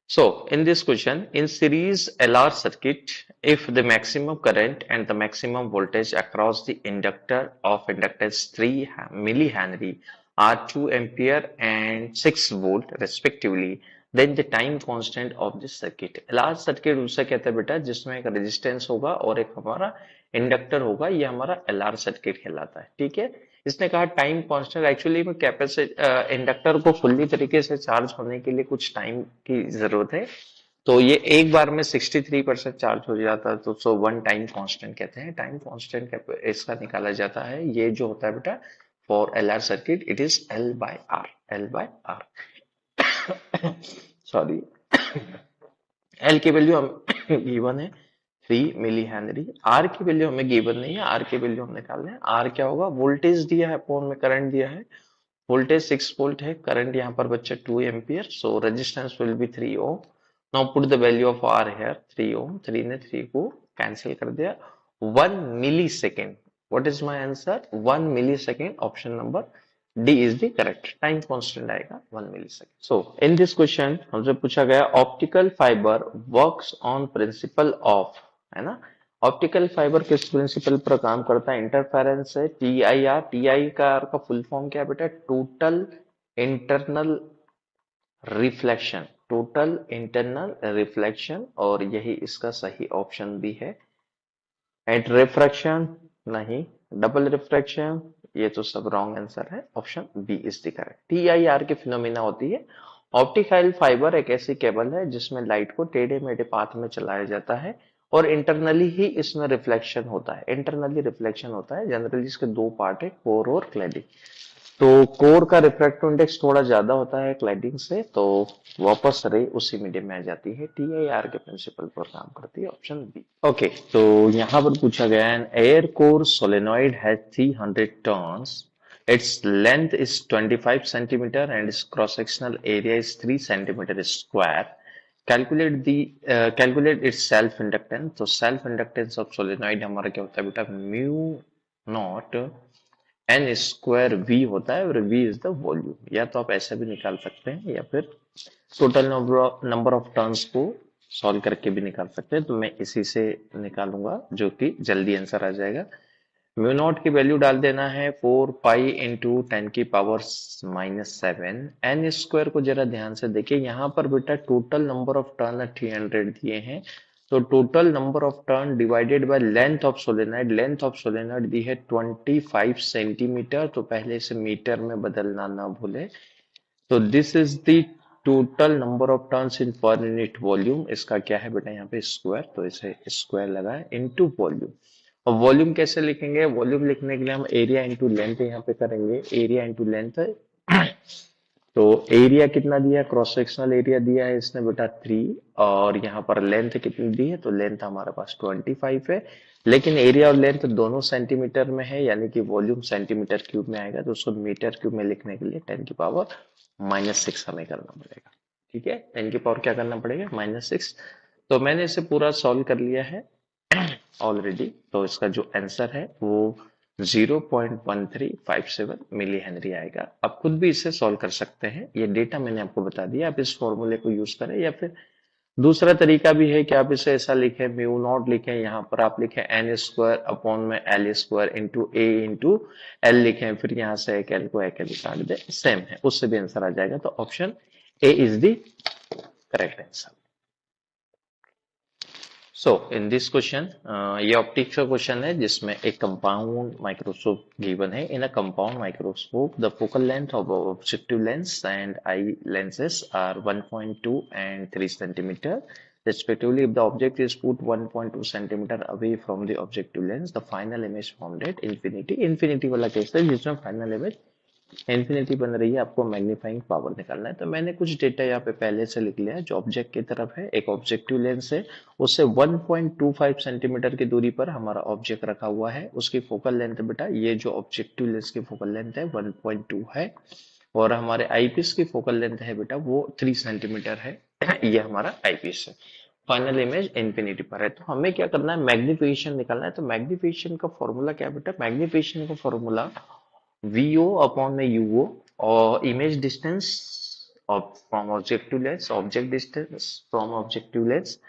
So, in this question, in series LR circuit, if the maximum current and the maximum voltage across the inductor of inductance 3 millihenry are 2 ampere and 6 volt respectively, then the time constant of this circuit. LR circuit उसे कहते हैं बेटा जिसमें एक resistance होगा और एक हमारा इंडक्टर होगा, ये हमारा LR सर्किट कहलाता है। ठीक है, इसने कहा टाइम कांस्टेंट, एक्चुअली में कैपेसिटर इंडक्टर को फुल्ली तरीके से चार्ज होने के लिए कुछ टाइम की जरूरत है। तो ये एक बार में 63% चार्ज हो जाता है, तो सो वन टाइम कांस्टेंट कहते हैं। टाइम कांस्टेंट इसका निकाला जाता है, ये जो होता है बेटा for L R circuit it is L by R. L by R sorry, L की वैल्यू हम गिवन है 3 मिली हेनरी, आर की वैल्यू हमें गिवन नहीं है, आर की वैल्यू हम निकालने हैं। आर क्या होगा, वोल्टेज दिया है अपॉन में करंट दिया है, वोल्टेज 6 वोल्ट है, करंट यहाँ पर बच्चे 2 ampere, so resistance will be 3 ohm. Now put the value of R here 3 ohm, 3 ने 3 को कैंसिल कर दिया। 1 millisecond, what is my answer, 1 millisecond, option number D is the correct. Time constant आएगा 1 millisecond. So in this question हमसे पूछा गया optical fibre works on principle of, है ना, ऑप्टिकल फाइबर किस principal पर काम करता है, इंटरफेरेंस है, T I R. T I का आर का फुल फॉर्म क्या है बेटा, total internal reflection, total internal reflection, और यही इसका सही ऑप्शन भी है। एंड रिफ्रैक्शन नहीं, डबल रिफ्रैक्शन, ये तो सब रॉन्ग आंसर है, option B is the correct. T I R की फिनोमिना होती है, ऑप्टिकल फाइबर एक ऐसी केबल है जिसमें लाइट को टेढ़े मेढ़े पाथ में चलाया जाता है और इंटरनली ही इसमें रिफ्लेक्शन होता है, इंटरनली रिफ्लेक्शन होता है। जनरली इसके दो पार्ट है, कोर और क्लैडिंग। तो कोर का रिफ्रैक्टिव इंडेक्स थोड़ा ज्यादा होता है क्लैडिंग से, तो वापस रे उसी मीडियम में आ जाती है, टी आई आर के प्रिंसिपल पर काम करती है, ऑप्शन बी। ओके, तो यहाँ पर पूछा गया an air core solenoid has 300 turns, its length is 25 centimeter and its cross sectional area is 3 centimeter square. Calculate its self inductance। तो self inductance of solenoid हमारा क्या होता है बेटा, mu naught N square V होता है, और we is the volume. या तो आप ऐसा भी निकाल सकते हैं या फिर टोटल नंबर ऑफ टर्न्स को सॉल्व करके भी निकाल सकते हैं। तो मैं इसी से निकालूंगा जो कि जल्दी आंसर आ जाएगा। म्यू नॉट की वैल्यू डाल देना है 4 पाई इंटू 10 की पावर -7। एन स्क्वायर को जरा ध्यान से देखिए, यहाँ पर बेटा टोटल नंबर ऑफ टर्न 300 दिए हैं, तो total number of turn divided by length of solenoid, length of solenoid दी है 25 सेंटीमीटर, तो पहले से मीटर में बदलना ना भूले। तो this is the total number of turns in per unit volume. इसका क्या है बेटा यहाँ पे स्क्वायर, तो इसे स्क्वायर लगाए इनटू वॉल्यूम। और वॉल्यूम कैसे लिखेंगे, वॉल्यूम लिखने के लिए हम एरिया इंटू लेंथ यहाँ पे करेंगे, एरिया इंटू लेंथ। तो एरिया कितना दिया, क्रॉस सेक्शनल एरिया दिया है इसने बेटा 3, और यहाँ पर लेंथ कितनी दी है, तो लेंथ हमारे पास 25 है, लेकिन एरिया और लेंथ दोनों सेंटीमीटर में है, यानी कि वॉल्यूम सेंटीमीटर क्यूब में आएगा, तो उसको मीटर क्यूब में लिखने के लिए 10 की पावर -6 हमें करना पड़ेगा। ठीक है, 10 की पावर क्या करना पड़ेगा, -6। तो मैंने इसे पूरा सॉल्व कर लिया है ऑलरेडी, तो इसका जो आंसर है वो 0.1357 मिली हेनरी आएगा। आप खुद भी इसे सॉल्व कर सकते हैं, ये डेटा मैंने आपको बता दिया, आप इस फॉर्मूले को यूज करें, या फिर दूसरा तरीका भी है कि आप इसे ऐसा लिखें, म्यू नॉट लिखें, यहाँ पर आप लिखें एन स्क्वायर अपॉन में एल स्क्वायर इंटू ए इंटू एल लिखें, फिर यहाँ से एक एल को एक एल काट दे, सेम है, उससे भी आंसर आ जाएगा। तो option A is the correct answer. So in this question, ये ऑप्टिक्स का क्वेश्चन है जिसमें एक कंपाउंड माइक्रोस्कोप गिवन है। In a compound microscope the focal length of objective lens and eye lenses are 1.2 and 3 centimeter respectively. If the object is put 1.2 centimeter away from the objective lens, the final image formed at infinity। infinity वाला case है जिसमें final image infinity बन रही है, आपको magnifying power निकालना है। तो मैंने कुछ डेटा यहाँ पे पहले से लिख लिया है। जो ऑब्जेक्ट की तरफ है, एक ऑब्जेक्टिव लेंस है, उससे 1.25 सेंटीमीटर की दूरी पर हमारा ऑब्जेक्ट रखा हुआ है। उसकी फोकल लेंथ बेटा, ये जो ऑब्जेक्टिव लेंस की फोकल लेंथ है 1.2 है, और हमारे आईपीस की फोकल लेंथ है बेटा वो 3 सेंटीमीटर है। ये हमारा आईपीस है। फाइनल इमेज इंफिनिटी पर है, तो हमें क्या करना है, मैग्निफिकेशन निकालना है। तो मैग्निफिकेशन का फॉर्मूला क्या है बेटा, मैग्निफिकेशन का फॉर्मूला वीओ अपॉन में यूओ, और image distance from objective lens, object distance from objective lens.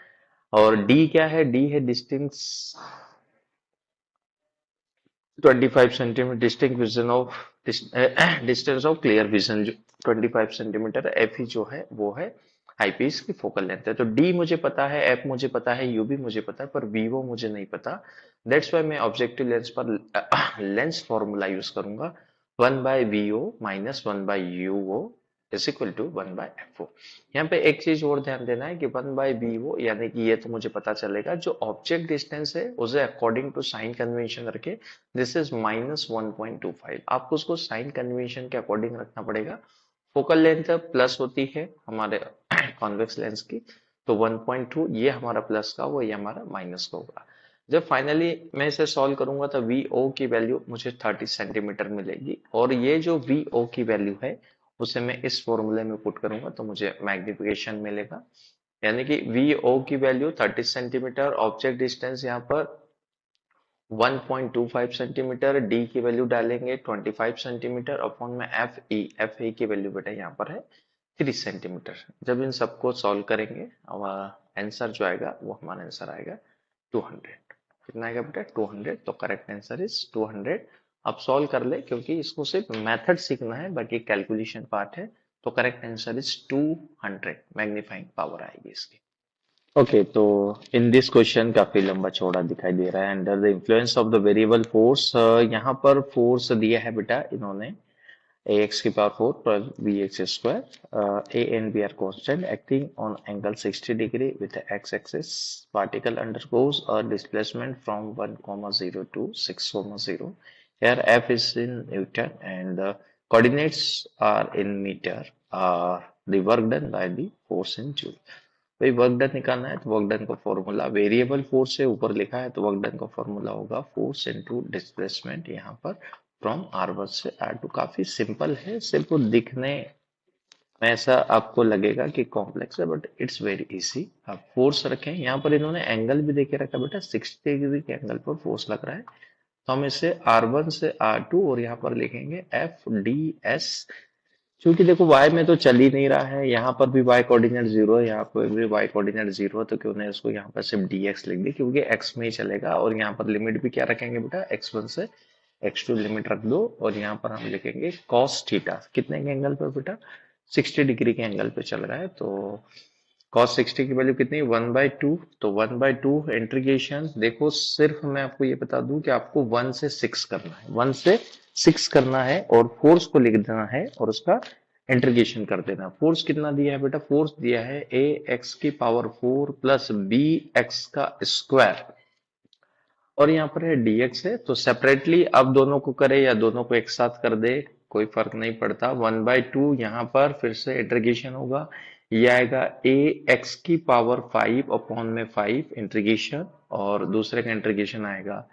और डी क्या है? डी है distance 25 centimetre, distinct vision of distance of clear vision जो 25 सेंटीमीटर। एफ ही जो है वो है आईपीस की फोकल लेंथ है। तो डी मुझे पता है, एफ मुझे पता है, यू भी मुझे पता है, पर वीवो मुझे नहीं पता। दैट्स वाई मैं ऑब्जेक्टिव लेंस पर लेंस फॉर्मूला यूज करूंगा, 1/VO minus 1/UO is equal to 1/FO। यहाँ पे एक चीज और ध्यान देना है कि 1/VO यानी कि ये तो मुझे पता चलेगा, जो ऑब्जेक्ट डिस्टेंस है उसे अकॉर्डिंग टू साइन कन्वेंशन रखे दिस इज -1.25। आपको उसको साइन कन्वेंशन के अकॉर्डिंग रखना पड़ेगा। फोकल लेंथ प्लस होती है हमारे कॉन्वेक्स लेंस की, तो 1.2 ये हमारा प्लस का वो, ये हमारा माइनस का होगा। जब फाइनली मैं इसे सॉल्व करूंगा तो VO की वैल्यू मुझे 30 सेंटीमीटर मिलेगी, और ये जो VO की वैल्यू है उसे मैं इस फॉर्मूले में पुट करूंगा तो मुझे मैग्निफिकेशन मिलेगा। यानी कि VO की वैल्यू 30 सेंटीमीटर, ऑब्जेक्ट डिस्टेंस यहाँ पर 1.25 सेंटीमीटर, डी की वैल्यू डालेंगे 25 सेंटीमीटर अपॉन में एफ ई की वैल्यू बेटा यहाँ पर है 30 सेंटीमीटर। जब इन सबको सॉल्व करेंगे आंसर जो आएगा वो हमारा आंसर आएगा 200। कितना आएगा बेटा? 200। तो करेक्ट आंसर इज 200। अब सॉल्व कर ले, क्योंकि इसको सिर्फ मेथड सीखना है, बाकी कैलकुलेशन पार्ट है। तो correct answer is 200 magnifying power आएगी इसकी। ओके, तो इन दिस क्वेश्चन काफी लंबा चौड़ा दिखाई दे रहा है। Under the influence of the variable force, यहाँ पर फोर्स दिया है बेटा इन्होंने ax की power 4 plus bx square, a and b are constant acting on angle 60 degree with the x axis. Particle undergoes a displacement from 1,0 to 6,0. Here f is in Newton and the coordinates are in meter. The work done by the force in joule. भाई work done निकालना है तो work done का formula, variable force से ऊपर लिखा है तो वर्क डन का फॉर्मूला होगा फोर्स इनटू डिस्प्लेसमेंट, यहाँ पर फ्रॉम R1 से R2। काफी सिंपल है, सिर्फ दिखने में ऐसा आपको लगेगा कि कॉम्प्लेक्स है, बट इट्स वेरी इजी। आप फोर्स रखें, यहाँ पर इन्होंने एंगल भी देके रखा बेटा, 60 डिग्री के एंगल पर फोर्स लग रहा है। तो हम इसे R1 से R2 और यहाँ पर लिखेंगे FDS। क्योंकि देखो y में तो चल ही नहीं रहा है, यहाँ पर भी y कोऑर्डिनेट जीरो है, यहाँ पर भी y कोऑर्डिनेट जीरो है, तो क्यों नहीं उसको यहाँ पर सिर्फ dx लिख दी, क्योंकि x में ही चलेगा। और यहाँ पर लिमिट भी क्या रखेंगे बेटा? x1 से x2 लिमिट रख दो, और यहाँ पर हम लिखेंगे cos थीटा। कितने के एंगल पर बेटा? 60 डिग्री के एंगल पे चल रहा है। तो cos 60 की वैल्यू कितनी? 1/2। तो 1/2 इंटीग्रेशन, देखो सिर्फ मैं आपको ये बता दूं कि आपको 1 से 6 करना है, 1 से 6 करना है, और फोर्स को लिख देना है और उसका इंटीग्रेशन कर देना। फोर्स कितना दिया है बेटा? फोर्स दिया है ax की पावर 4 प्लस bx का स्क्वायर, और यहाँ पर है dx है। तो सेपरेटली अब दोनों को करे या दोनों को एक साथ कर दे, कोई फर्क नहीं पड़ता। 1/2 यहाँ पर फिर से इंटीग्रेशन होगा, ये आएगा ax की पावर 5 अपॉन में 5 इंटीग्रेशन, और दूसरे का इंटीग्रेशन आएगा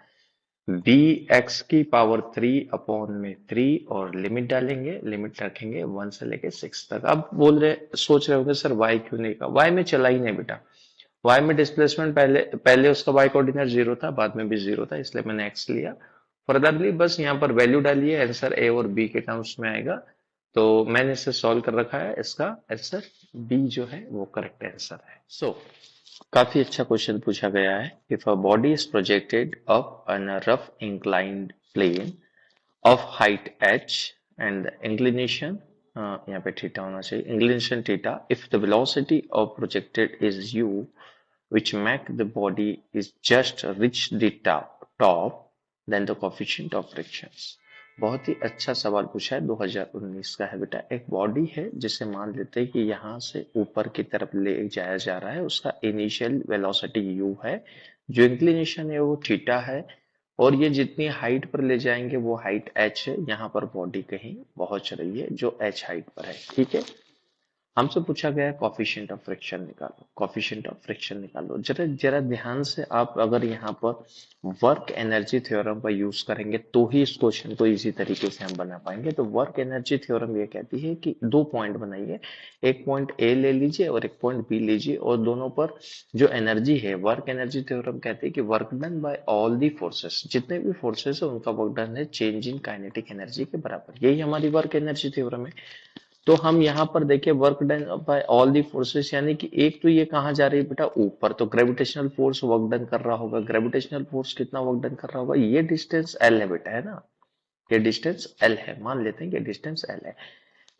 bx की पावर 3 अपॉन में 3, और लिमिट डालेंगे, लिमिट रखेंगे 1 से लेके 6 तक। अब सोच रहे होंगे सर y क्यों नहीं का? y में चला ही नहीं बेटा, y में डिस्प्लेसमेंट पहले पहले उसका y कोऑर्डिनेट जीरो था, बाद में भी जीरो था, इसलिए मैंने x लिया। फर्दरली बस यहाँ पर वैल्यू डालिए, आंसर a और b के टर्म्स में आएगा। तो मैंने इसे सॉल्व कर रखा है, इसका आंसर b जो है वो करेक्ट आंसर है। काफी अच्छा क्वेश्चन पूछा गया है। If a body is projected up on a rough inclined plane of height h and inclination, यहाँ पे थीटा होना चाहिए, inclination theta, if the velocity of projected is u which make the body is just reach the top then the coefficient of frictions। बहुत ही अच्छा सवाल पूछा है, 2019 का है बेटा। एक बॉडी है जिसे मान लेते हैं कि यहाँ से ऊपर की तरफ ले जाया जा रहा है, उसका इनिशियल वेलोसिटी u है, जो इंक्लिनेशन है वो थीटा है, और ये जितनी हाइट पर ले जाएंगे वो हाइट h है। यहाँ पर बॉडी कहीं पहुंच रही है जो h हाइट पर है, ठीक है। हमसे पूछा गया है कॉफिशिएंट ऑफ फ्रिक्शन निकालो, कॉफिशिएंट ऑफ फ्रिक्शन निकालो। जरा जरा ध्यान से आप अगर यहाँ पर वर्क एनर्जी थ्योरम का यूज करेंगे तो ही इस क्वेश्चन को इजी तरीके से हम बना पाएंगे। तो वर्क एनर्जी थ्योरम ये कहती है कि दो पॉइंट बनाइए, एक पॉइंट ए ले लीजिए और एक पॉइंट बी लीजिए, और दोनों पर जो एनर्जी है, वर्क एनर्जी थ्योरम कहती है कि work done bye all the forces, जितने भी फोर्सेस है उनका वर्क डन है चेंज इन काइनेटिक एनर्जी के बराबर। यही हमारी वर्क एनर्जी थ्योरम है। तो हम यहाँ पर देखिए work done bye all the forces, यानी कि एक तो ये कहाँ जा रही है बेटा, ऊपर, तो ग्रेविटेशनल फोर्स वर्क डन कर रहा होगा। ग्रेविटेशनल फोर्स कितना वर्क डन कर रहा होगा, ये डिस्टेंस एल है बेटा, है ना, ये डिस्टेंस एल है, मान लेते हैं कि डिस्टेंस एल है।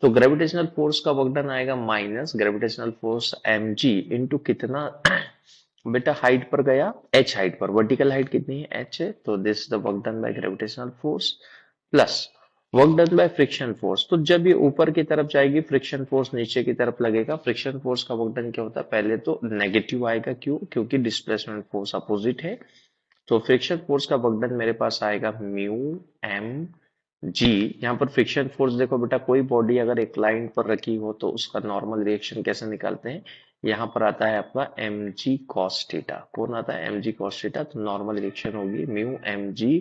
तो ग्रेविटेशनल फोर्स का वर्क डन आएगा minus gravitational force M G into कितना बेटा, हाइट पर गया, एच हाइट पर, वर्टिकल हाइट कितनी है, एच है, तो this the work done by gravitational force plus work done by friction force. तो जब ये ऊपर की तरफ जाएगी, फ्रिक्शन फोर्स नीचे की तरफ लगेगा। फ्रिक्शन फोर्स का वर्क डन क्या होता है, पहले तो नेगेटिव आएगा, क्यों, क्योंकि डिस्प्लेसमेंट फोर्स अपोजिट है। तो फ्रिक्शन फोर्स का वर्क डन मेरे पास आएगा म्यू एम जी। यहाँ पर फ्रिक्शन फोर्स देखो बेटा, कोई बॉडी अगर एक लाइन पर रखी हो तो उसका नॉर्मल रिएक्शन कैसे निकालते हैं, यहाँ पर आता है आपका एम जी कॉस थीटा। कौन आता है, एम जी कॉस थीटा। तो नॉर्मल रिएक्शन होगी mu M G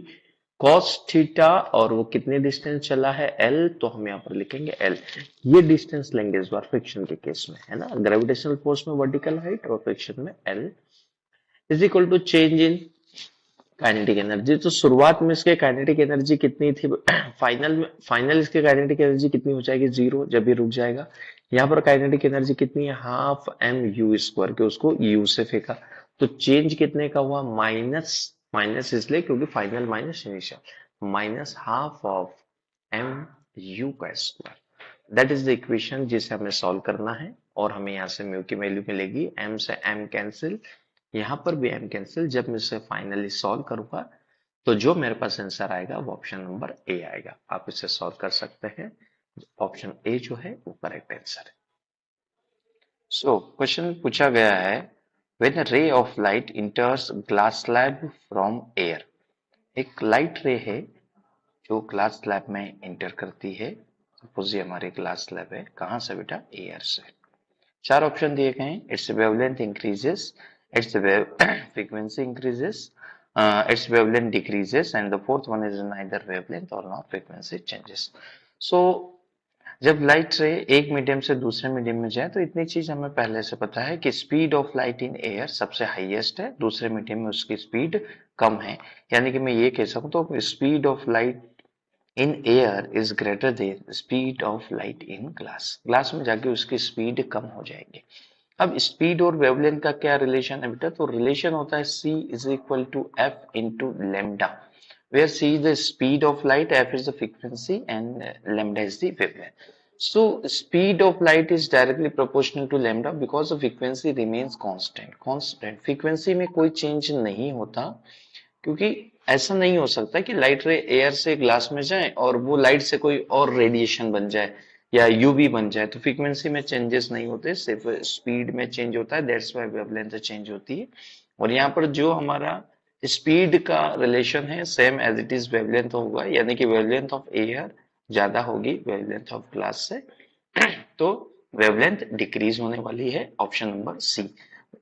cos theta, और वो कितने डिस्टेंस चला है, एल, तो हम यहाँ पर लिखेंगे एल। ये डिस्टेंस लेंगे इस बार फ्रिक्शन के केस में, है ना, ग्रेविटेशनल फोर्स में वर्टिकल हाइट और फ्रिक्शन में L is equal to change in kinetic energy. तो शुरुआत में इसके काइनेटिक एनर्जी कितनी थी, फाइनल इसके काइनेटिक एनर्जी कितनी हो जाएगी, जीरो, जब ये रुक जाएगा। यहाँ पर काइनेटिक एनर्जी कितनी है, हाफ एम यू स्क्वायर, के उसको यू से फेंका, तो चेंज कितने का हुआ, माइनस, माइनस इसलिए क्योंकि final minus initial, minus half of M U का square. That is the equation जिसे हमें सॉल्व करना है, और हमें यहाँ से म्यू की वैल्यू मिलेगी, एम से एम कैंसिल, यहाँ पर भी एम कैंसिल। जब मैं इसे फाइनली सॉल्व करूंगा तो जो मेरे पास आंसर आएगा वो ऑप्शन नंबर ए आएगा। आप इसे सॉल्व कर सकते हैं, ऑप्शन ए जो है वो करेक्ट आंसर है। सो क्वेश्चन पूछा गया है, when a ray of light इंटर्स glass slab from air. एक लाइट रे है जो ग्लास स्लैब में इंटर करती है। सपोज ये हमारी ग्लास स्लैब है, कहाँ से बेटा, एयर से। चार ऑप्शन दिए गए हैं, it's wavelength increases, it's wave frequency increases, its wavelength decreases, and the fourth one is neither wavelength or nor frequency changes. So जब लाइट रे एक मीडियम से दूसरे मीडियम में जाए तो इतनी चीज हमें पहले से पता है कि speed of light in air सबसे हाईएस्ट है, दूसरे मीडियम में उसकी स्पीड कम है। यानी कि मैं ये कह सकूं तो speed of light in air is greater than speed of light in glass. Glass में जाके उसकी स्पीड कम हो जाएगी। अब स्पीड और वेवलेंथ का क्या रिलेशन है बेटा, तो रिलेशन होता है c is equal to F into lambda, where c is the speed of light, f is the frequency, and lambda is the wavelength. So speed of light is directly proportional to lambda because the frequency remains constant frequency में कोई change नहीं होता, क्योंकि ऐसा नहीं हो सकता कि लाइट रे एयर से ग्लास में जाए और वो लाइट से कोई और रेडिएशन बन जाए या यूवी बन जाए, तो फ्रीक्वेंसी में चेंजेस नहीं होते, सिर्फ स्पीड में चेंज होता है, दैट्स व्हाई वेवलेंथ चेंज होती है। और यहाँ पर जो हमारा स्पीड का रिलेशन है same as it is wavelength होगा, यानी कि वेवलेंथ ऑफ एयर ज्यादा होगी वेवलेंथ ऑफ ग्लास से, तो वेवलेंथ डिक्रीज होने वाली है, option number C,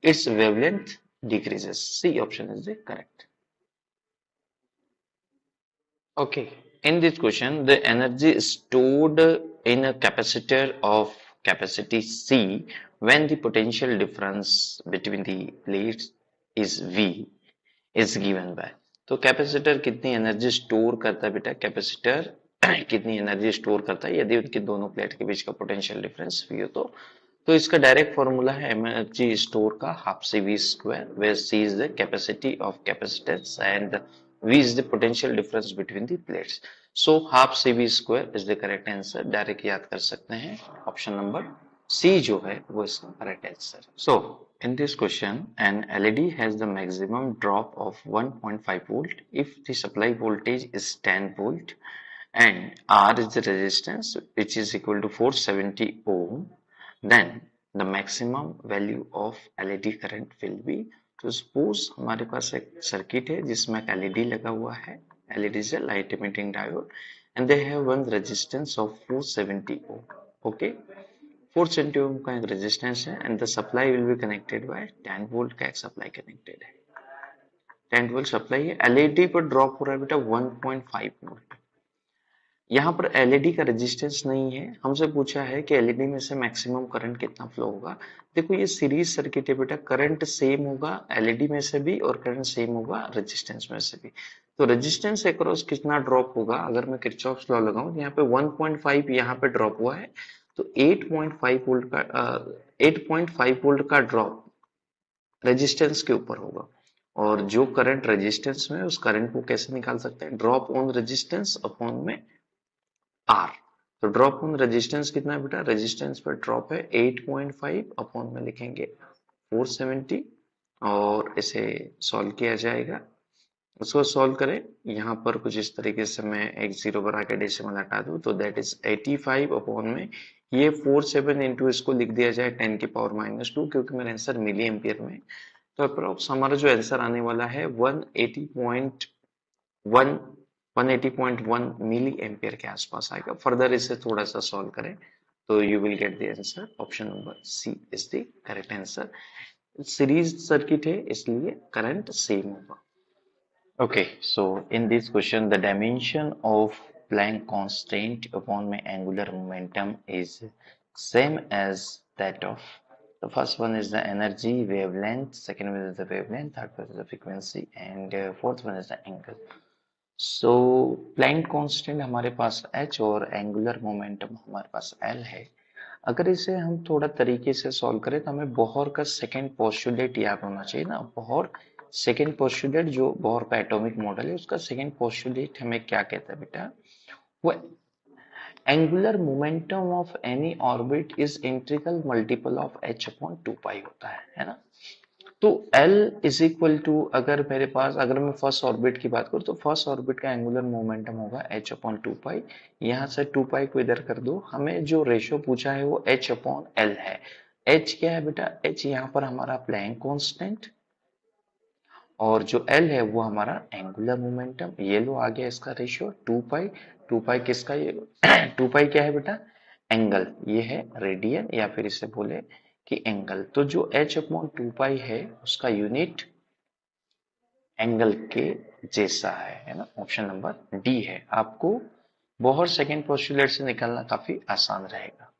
it's wavelength decreases, C option is the correct. Okay, in this question, the energy stored in a capacitor of capacity C when the potential difference between the plates is V is given by। तो capacitor कितनी energy store करता है बेटा, capacitor कितनी energy store करता है यदि उनकी दोनों प्लेट के बीच का पोटेंशियल डिफरेंस V हो तो इसका डायरेक्ट फॉर्मूला है एनर्जी स्टोर का half C V square, where C is the capacity of capacitance and V is the potential difference between the plates. So half CV square is the correct answer. Direct याद कर सकते हैं, option number C जो है वो इसका correct answer. So in this question, an LED has the maximum drop of 1.5 volt if the supply voltage is 10 volt and R is the resistance which is equal to 470 ohm, then the maximum value of LED current will be। तो suppose हमारे पास एक circuit है जिसमें एक LED लगा हुआ है, LED से light emitting diode, and they have one resistance of 470 ohm. Okay, 470 ohm का एक रेजिस्टेंस है and the supply will be connected by 10 volt का एक सप्लाई कनेक्टेड है, 10 वोल्ट सप्लाई है। एलईडी पर ड्रॉप हो रहा है बेटा 1.5 वोल्ट। यहाँ पर एलईडी का रेजिस्टेंस नहीं है, हमसे पूछा है कि एलईडी में से मैक्सिमम करंट कितना फ्लो होगा। देखो ये सीरीज सर्किट है बेटा, करंट सेम होगा एलईडी में से भी और करंट सेम होगा रेजिस्टेंस में से भी। तो रेजिस्टेंस अक्रॉस कितना ड्रॉप होगा, अगर मैं किरचॉफ्स लॉ लगाऊं, यहाँ पे 1.5 यहाँ पे ड्रॉप हुआ है, तो 8.5 वोल्ट का 8.5 वोल्ट का ड्रॉप रेजिस्टेंस के ऊपर होगा, और जो करंट रेजिस्टेंस में है उस करंट को कैसे निकाल सकते हैं, ड्रॉप ऑन रेजिस्टेंस अपॉन में आर। तो ड्रॉप ऑन रेजिस्टेंस कितना है बेटा, रेजिस्टेंस पर ड्रॉप है 8.5 अपॉन में लिखेंगे 470, और इसे सॉल्व किया जाएगा। उसको सॉल्व करें, यहाँ पर कुछ इस तरीके से मैं एक जीरो बना के डेसिमल हटा दूं, तो दैट इज 85 अपॉन में ये 47 इंटू इसको लिख दिया जाए 10 की पावर -2, क्योंकि मेरा आंसर मिली एम्पियर में। तो अप्रोक्स हमारा जो आंसर आने वाला है 180.1 मिली एम्पियर के आसपास आएगा। फर्दर इसे थोड़ा सा सॉल्व करें तो you will get the answer, option number C is the correct answer. Series circuit है इसलिए करंट सेम होगा। Okay, so in this question, the dimension of Planck constant upon my angular momentum is same as that of the first one is the energy wavelength, second one is the wavelength, third one is the frequency, and fourth one is the angle. So Planck constant हमारे पास h और angular momentum हमारे पास l है। अगर इसे हम थोड़ा तरीके से सॉल्व करें तो हमें बोहर का सेकंड पोस्टुलेट याद होना चाहिए ना। बोहर सेकंड पोस्टुलेट, जो बोहर का एटॉमिक मॉडल है उसका सेकंड पोस्टुलेट हमें क्या कहता है बेटा, वो angular momentum of any orbit is integral multiple of h upon 2 पाई होता है ना। तो L इज इक्वल टू, अगर मैं फर्स्ट ऑर्बिट की बात करूं तो फर्स्ट ऑर्बिट का एंगुलर मोमेंटम होगा h अपॉन 2 पाई। यहां से 2 पाई को इधर कर दो, हमें जो रेशियो पूछा है वो h अपॉन l है। h क्या है बेटा, h यहाँ पर हमारा प्लैंक कांस्टेंट, और जो l है वो हमारा एंगुलर मोमेंटम। ये लो आ गया इसका रेशियो 2 पाई। 2 पाई किसका, ये 2 पाई क्या है बेटा, एंगल, ये है रेडियन या फिर इसे बोले कि एंगल। तो जो h अपॉन 2 पाई है उसका यूनिट एंगल के जैसा है ना। ऑप्शन नंबर डी है। आपको बोहर सेकंड पोस्टुलेट से निकालना काफी आसान रहेगा।